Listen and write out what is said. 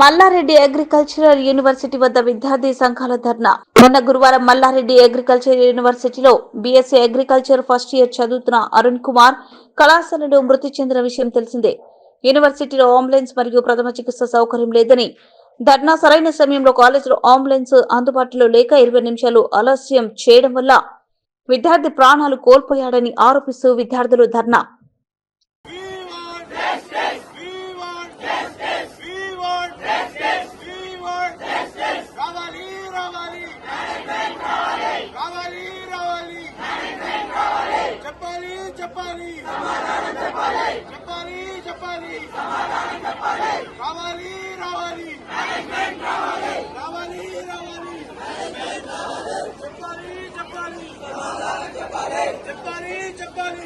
Mallareddy agricultural university వద్ద విద్యార్థి సంఘాల ధర్నా. మొన్న గురువారం మల్లారెడ్డి అగ్రికల్చర్ యూనివర్సిటీలో బీఎస్సీ అగ్రికల్చర్ ఫస్ట్ ఇయర్ చదువుతున్న అరుణ్ కుమార్ కళాశాలలో మృతి చెందిన విషయం తెలిసిందే. యూనివర్సిటీలో అంబులెన్స్ మరియు ప్రథమ చికిత్స సౌకర్యం లేదని, ధర్నా సరైన సమయంలో కాలేజీలో అంబులెన్స్ అందుబాటులో లేక 20 నిమిషాలు ఆలస్యం చేయడం వల్ల విద్యార్థి ప్రాణాలు కోల్పోయాడని ఆరోపిస్తూ విద్యార్థులు ధర్నా. చెప్పాలి